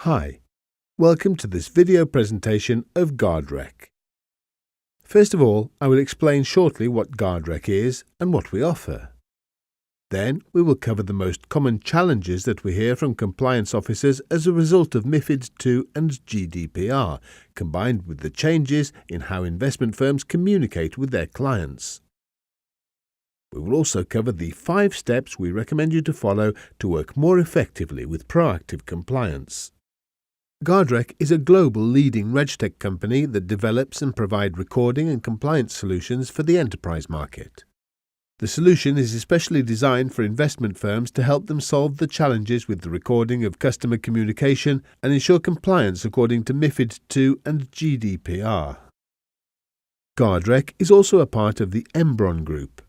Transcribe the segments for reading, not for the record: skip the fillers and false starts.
Hi, welcome to this video presentation of guardREC. First of all, I will explain shortly what guardREC is and what we offer. Then we will cover the most common challenges that we hear from compliance officers as a result of MiFID II and GDPR, combined with the changes in how investment firms communicate with their clients. We will also cover the 5 steps we recommend you to follow to work more effectively with proactive compliance. guardREC is a global leading RegTech company that develops and provides recording and compliance solutions for the enterprise market. The solution is especially designed for investment firms to help them solve the challenges with the recording of customer communication and ensure compliance according to MiFID II and GDPR. guardREC is also a part of the Embron Group,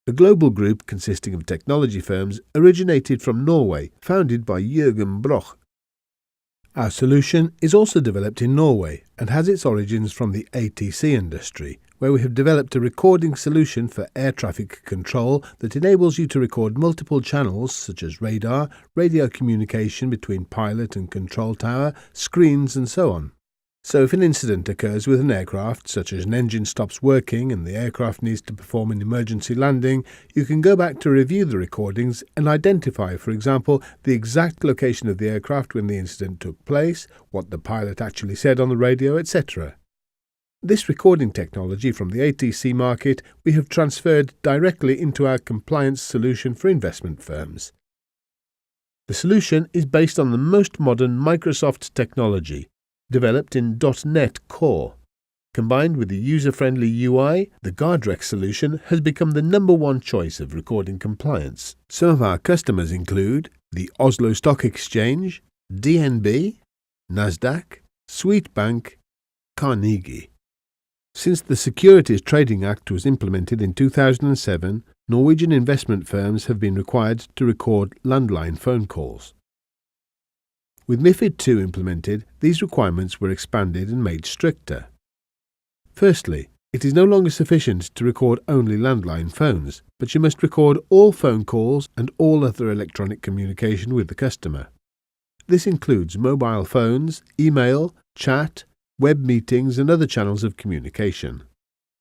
a global group consisting of technology firms originated from Norway, founded by Jürgen Bloch. Our solution is also developed in Norway and has its origins from the ATC industry, where we have developed a recording solution for air traffic control that enables you to record multiple channels such as radar, radio communication between pilot and control tower, screens and so on. So if an incident occurs with an aircraft, such as an engine stops working and the aircraft needs to perform an emergency landing, you can go back to review the recordings and identify, for example, the exact location of the aircraft when the incident took place, what the pilot actually said on the radio, etc. This recording technology from the ATC market we have transferred directly into our compliance solution for investment firms. The solution is based on the most modern Microsoft technology, developed in .NET Core. Combined with the user-friendly UI, the guardREC solution has become the #1 choice of recording compliance. Some of our customers include the Oslo Stock Exchange, DNB, Nasdaq, Swedbank, Carnegie. Since the Securities Trading Act was implemented in 2007, Norwegian investment firms have been required to record landline phone calls. With MiFID II implemented, these requirements were expanded and made stricter. Firstly, it is no longer sufficient to record only landline phones, but you must record all phone calls and all other electronic communication with the customer. This includes mobile phones, email, chat, web meetings and other channels of communication.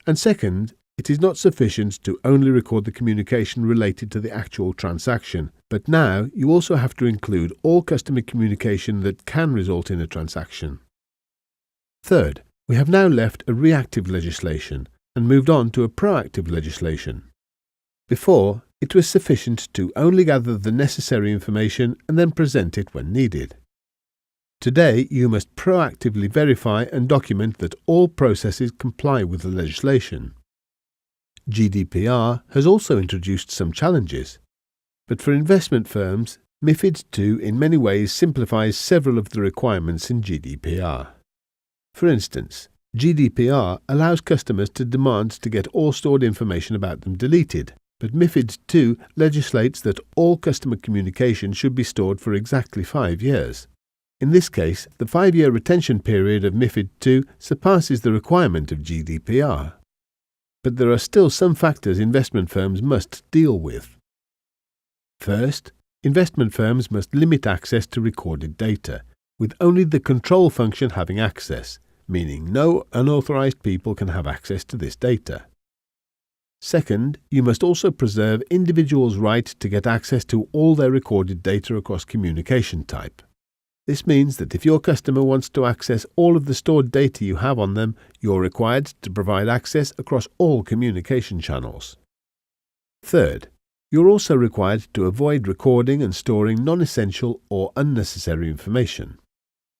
And second, it is not sufficient to only record the communication related to the actual transaction, but now you also have to include all customer communication that can result in a transaction. Third, we have now left a reactive legislation and moved on to a proactive legislation. Before, it was sufficient to only gather the necessary information and then present it when needed. Today, you must proactively verify and document that all processes comply with the legislation. GDPR has also introduced some challenges, but for investment firms, MiFID II in many ways simplifies several of the requirements in GDPR. For instance, GDPR allows customers to demand to get all stored information about them deleted, but MiFID II legislates that all customer communication should be stored for exactly 5 years. In this case, the 5-year retention period of MiFID II surpasses the requirement of GDPR. But there are still some factors investment firms must deal with. First, investment firms must limit access to recorded data, with only the control function having access, meaning no unauthorized people can have access to this data. Second, you must also preserve individuals' right to get access to all their recorded data across communication type. This means that if your customer wants to access all of the stored data you have on them, you're required to provide access across all communication channels. Third, you're also required to avoid recording and storing non-essential or unnecessary information.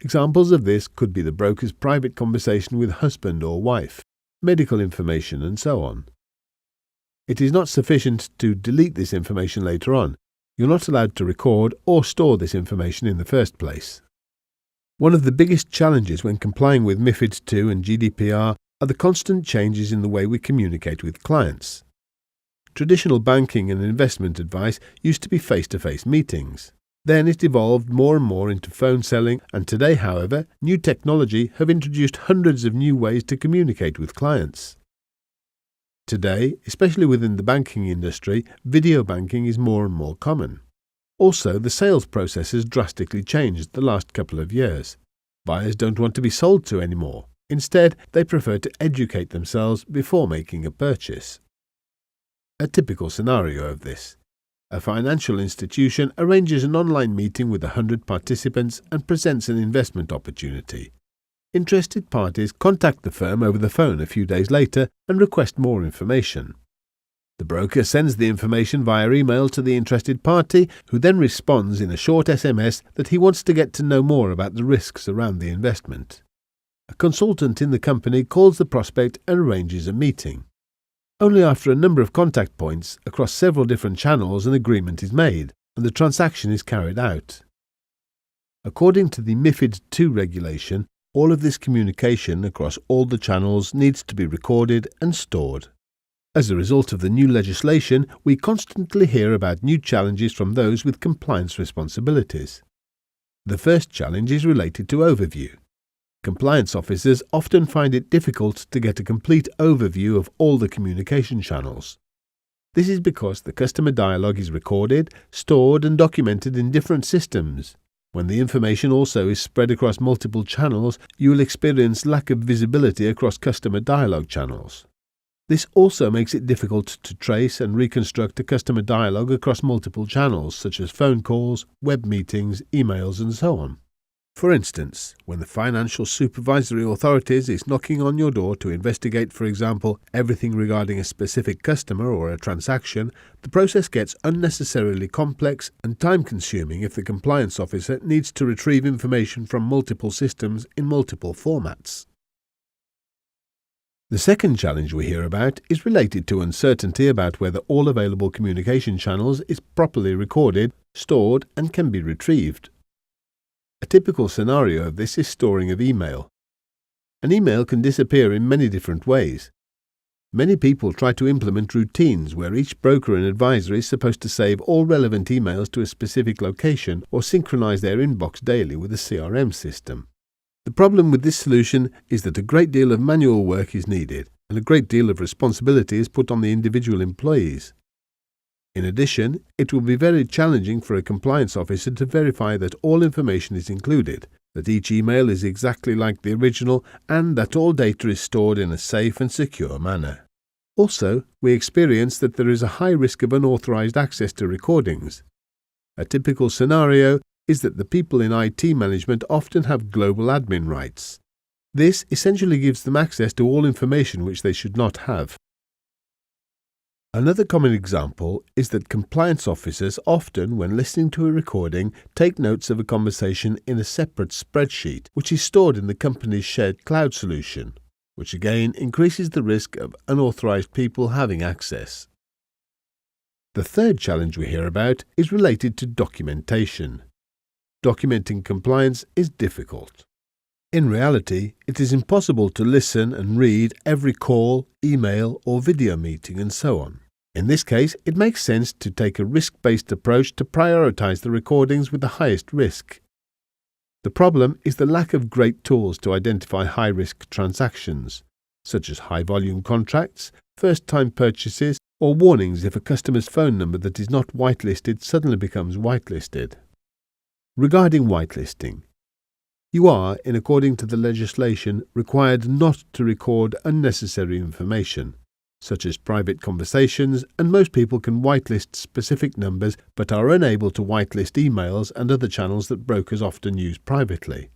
Examples of this could be the broker's private conversation with husband or wife, medical information, and so on. It is not sufficient to delete this information later on. You're not allowed to record or store this information in the first place. One of the biggest challenges when complying with MiFID II and GDPR are the constant changes in the way we communicate with clients. Traditional banking and investment advice used to be face-to-face meetings. Then it evolved more and more into phone selling, and today, however, new technology have introduced hundreds of new ways to communicate with clients. Today, especially within the banking industry, video banking is more and more common. Also, the sales process has drastically changed the last couple of years. Buyers don't want to be sold to anymore. Instead, they prefer to educate themselves before making a purchase. A typical scenario of this: a financial institution arranges an online meeting with 100 participants and presents an investment opportunity. Interested parties contact the firm over the phone a few days later and request more information. The broker sends the information via email to the interested party, who then responds in a short SMS that he wants to get to know more about the risks around the investment. A consultant in the company calls the prospect and arranges a meeting. Only after a number of contact points across several different channels an agreement is made and the transaction is carried out. According to the MiFID II regulation, all of this communication across all the channels needs to be recorded and stored. As a result of the new legislation, we constantly hear about new challenges from those with compliance responsibilities. The first challenge is related to overview. Compliance officers often find it difficult to get a complete overview of all the communication channels. This is because the customer dialogue is recorded, stored and documented in different systems. When the information also is spread across multiple channels, you will experience lack of visibility across customer dialogue channels. This also makes it difficult to trace and reconstruct a customer dialogue across multiple channels, such as phone calls, web meetings, emails, and so on. For instance, when the financial supervisory authorities is knocking on your door to investigate, for example, everything regarding a specific customer or a transaction, the process gets unnecessarily complex and time-consuming if the compliance officer needs to retrieve information from multiple systems in multiple formats. The second challenge we hear about is related to uncertainty about whether all available communication channels is properly recorded, stored, and can be retrieved. A typical scenario of this is storing of email. An email can disappear in many different ways. Many people try to implement routines where each broker and advisor is supposed to save all relevant emails to a specific location or synchronize their inbox daily with a CRM system. The problem with this solution is that a great deal of manual work is needed, and a great deal of responsibility is put on the individual employees. In addition, it will be very challenging for a compliance officer to verify that all information is included, that each email is exactly like the original, and that all data is stored in a safe and secure manner. Also, we experience that there is a high risk of unauthorized access to recordings. A typical scenario is that the people in IT management often have global admin rights. This essentially gives them access to all information which they should not have. Another common example is that compliance officers often, when listening to a recording, take notes of a conversation in a separate spreadsheet, which is stored in the company's shared cloud solution, which again increases the risk of unauthorized people having access. The third challenge we hear about is related to documentation. Documenting compliance is difficult. In reality, it is impossible to listen and read every call, email, or video meeting and so on. In this case, it makes sense to take a risk-based approach to prioritize the recordings with the highest risk. The problem is the lack of great tools to identify high-risk transactions, such as high-volume contracts, first-time purchases, or warnings if a customer's phone number that is not whitelisted suddenly becomes whitelisted. Regarding whitelisting, you are, in according to the legislation, required not to record unnecessary information, such as private conversations, and most people can whitelist specific numbers but are unable to whitelist emails and other channels that brokers often use privately.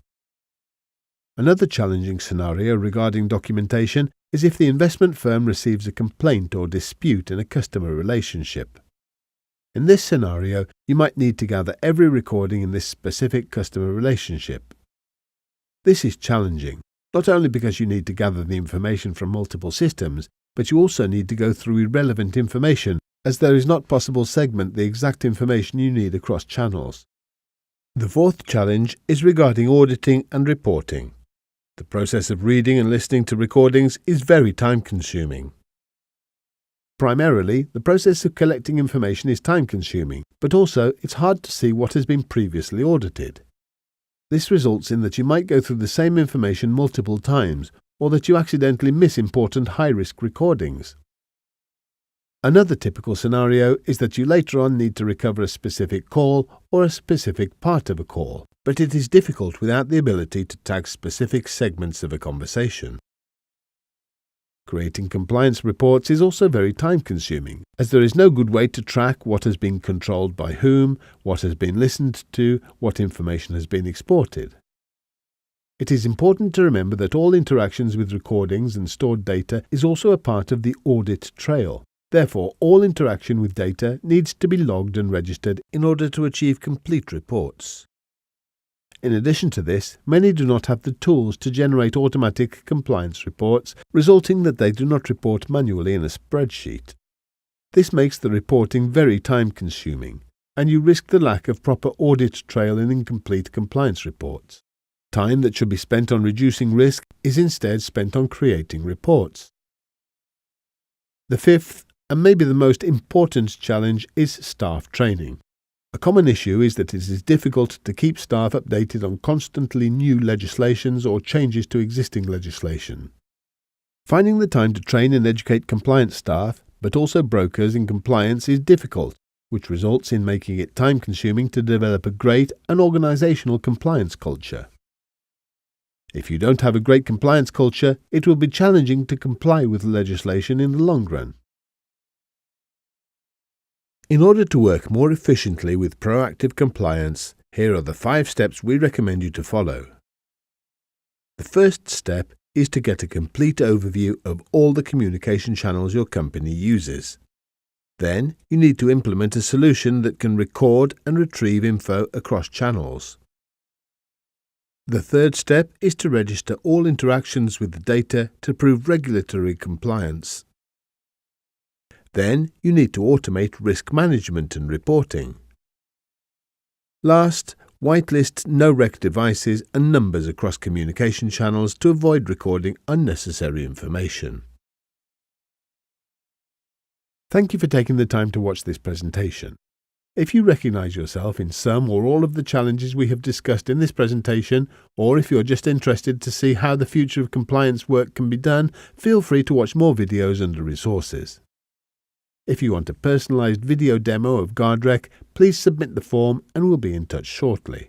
Another challenging scenario regarding documentation is if the investment firm receives a complaint or dispute in a customer relationship. In this scenario, you might need to gather every recording in this specific customer relationship. This is challenging, not only because you need to gather the information from multiple systems, but you also need to go through irrelevant information, as there is not possible to segment the exact information you need across channels. The fourth challenge is regarding auditing and reporting. The process of reading and listening to recordings is very time-consuming. Primarily, the process of collecting information is time-consuming, but also it's hard to see what has been previously audited. This results in that you might go through the same information multiple times, or that you accidentally miss important high-risk recordings. Another typical scenario is that you later on need to recover a specific call or a specific part of a call, but it is difficult without the ability to tag specific segments of a conversation. Creating compliance reports is also very time-consuming, as there is no good way to track what has been controlled by whom, what has been listened to, what information has been exported. It is important to remember that all interactions with recordings and stored data is also a part of the audit trail. Therefore, all interaction with data needs to be logged and registered in order to achieve complete reports. In addition to this, many do not have the tools to generate automatic compliance reports, resulting that they do not report manually in a spreadsheet. This makes the reporting very time-consuming, and you risk the lack of proper audit trail in incomplete compliance reports. Time that should be spent on reducing risk is instead spent on creating reports. The fifth, and maybe the most important challenge, is staff training. A common issue is that it is difficult to keep staff updated on constantly new legislations or changes to existing legislation. Finding the time to train and educate compliance staff, but also brokers in compliance, is difficult, which results in making it time-consuming to develop a great and organizational compliance culture. If you don't have a great compliance culture, it will be challenging to comply with legislation in the long run. In order to work more efficiently with proactive compliance, here are the 5 steps we recommend you to follow. The first step is to get a complete overview of all the communication channels your company uses. Then, you need to implement a solution that can record and retrieve info across channels. The third step is to register all interactions with the data to prove regulatory compliance. Then, you need to automate risk management and reporting. Last, whitelist no-rec devices and numbers across communication channels to avoid recording unnecessary information. Thank you for taking the time to watch this presentation. If you recognize yourself in some or all of the challenges we have discussed in this presentation, or if you're just interested to see how the future of compliance work can be done, feel free to watch more videos under resources. If you want a personalized video demo of guardREC, please submit the form and we'll be in touch shortly.